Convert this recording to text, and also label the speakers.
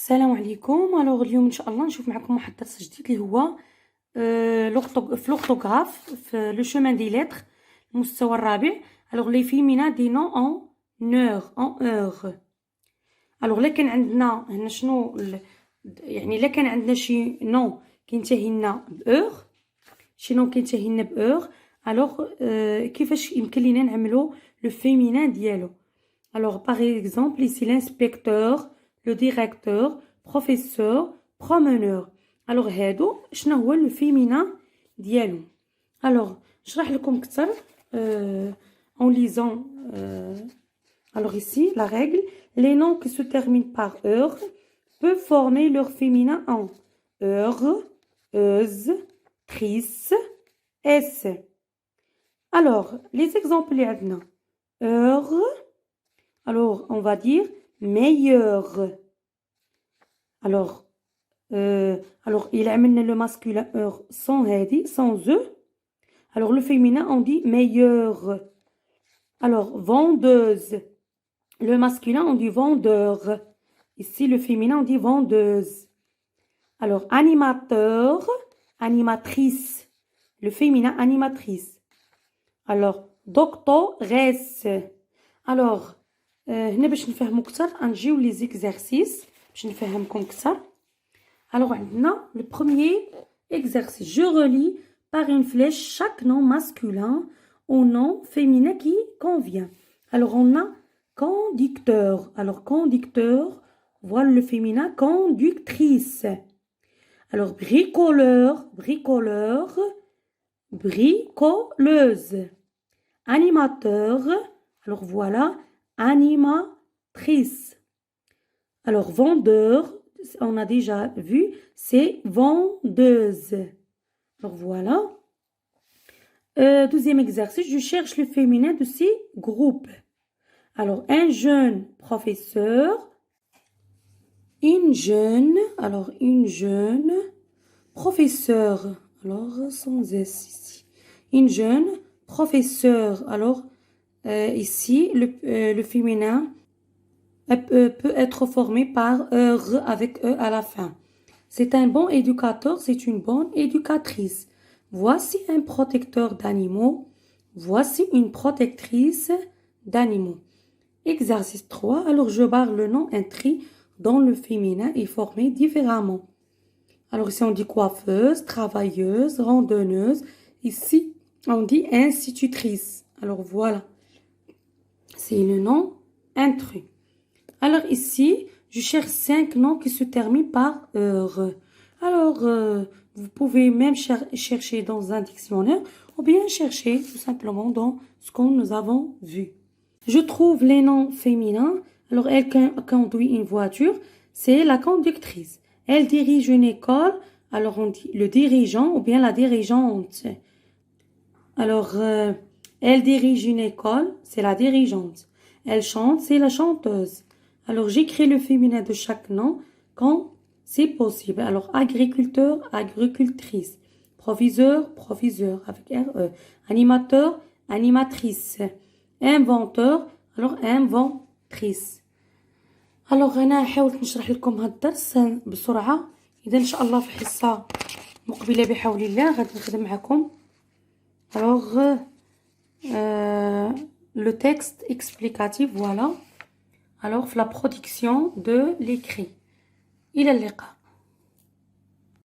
Speaker 1: السلام عليكم. اليوم ان شاء الله نشوف معكم واحد الدرس جديد اللي هو في لورثوغراف في لو شومان دي لتر المستوى الرابع. لي فيمينا دي نو اون اور. لا كان عندنا هنا شنو يعني الا كان عندنا شي نو كينتهي لنا بأور، شي نو كينتهي لنا بأور، كيفاش يمكن لينا نعملو لو فيمينا ديالو. par exemple ici l'inspecteur, le directeur, professeur, promeneur. هادو شنو هو لو فيمينا ديالو. نشرح لكم اكثر en lisant. Ici la règle, les noms qui se terminent par heure peuvent former leur féminin en heure, euse, trice, s. Les exemples اللي عندنا heure. On va dire meilleur. Il amène le masculin heure sans e. Le féminin, on dit meilleur. Vendeuse. Le masculin, on dit vendeur. Ici, le féminin, on dit vendeuse. Animateur, animatrice. Le féminin, animatrice. Doctoresse. هنا باش نفهمو كتر غنجيو لي زيكزارسيس باش نفهمكم كتر. عندنا le premier exercice. Je relie par une flèche chaque nom masculin au nom féminin qui convient. On a conducteur. Conducteur, voilà le féminin. Conductrice. Bricoleur, bricoleuse. Animateur, voilà animatrice. Vendeur, on a déjà vu, c'est vendeuse. Voilà. Deuxième exercice, je cherche le féminin de ces groupes. Un jeune professeur, une jeune professeur, sans S ici. Une jeune professeur, ici, le féminin peut être formé par R avec E à la fin. C'est un bon éducateur, c'est une bonne éducatrice. Voici un protecteur d'animaux. Voici une protectrice d'animaux. Exercice 3. Je barre le nom, un tri dont le féminin est formé différemment. Ici, on dit coiffeuse, travailleuse, randonneuse. Ici, on dit institutrice. Voilà. C'est le nom intrus. Ici, je cherche 5 noms qui se terminent par heure. Vous pouvez même chercher dans un dictionnaire ou bien chercher tout simplement dans ce que nous avons vu. Je trouve les noms féminins. Elle conduit une voiture, c'est la conductrice. Elle dirige une école, on dit le dirigeant ou bien la dirigeante. Elle dirige une école, c'est la dirigeante. Elle chante, c'est la chanteuse. J'écris le féminin de chaque nom quand c'est possible. Agriculteur, agricultrice. Proviseur, proviseur avec RE. Animateur, animatrice. Inventeur, inventrice. أنا حاولت نشرح لكم هاد الدرس بسرعة. إذا إن شاء الله في حصة مقبلة بحول الله غادي نخدم معكم. Le texte explicatif, voilà. La production de l'écrit. إلى اللقاء.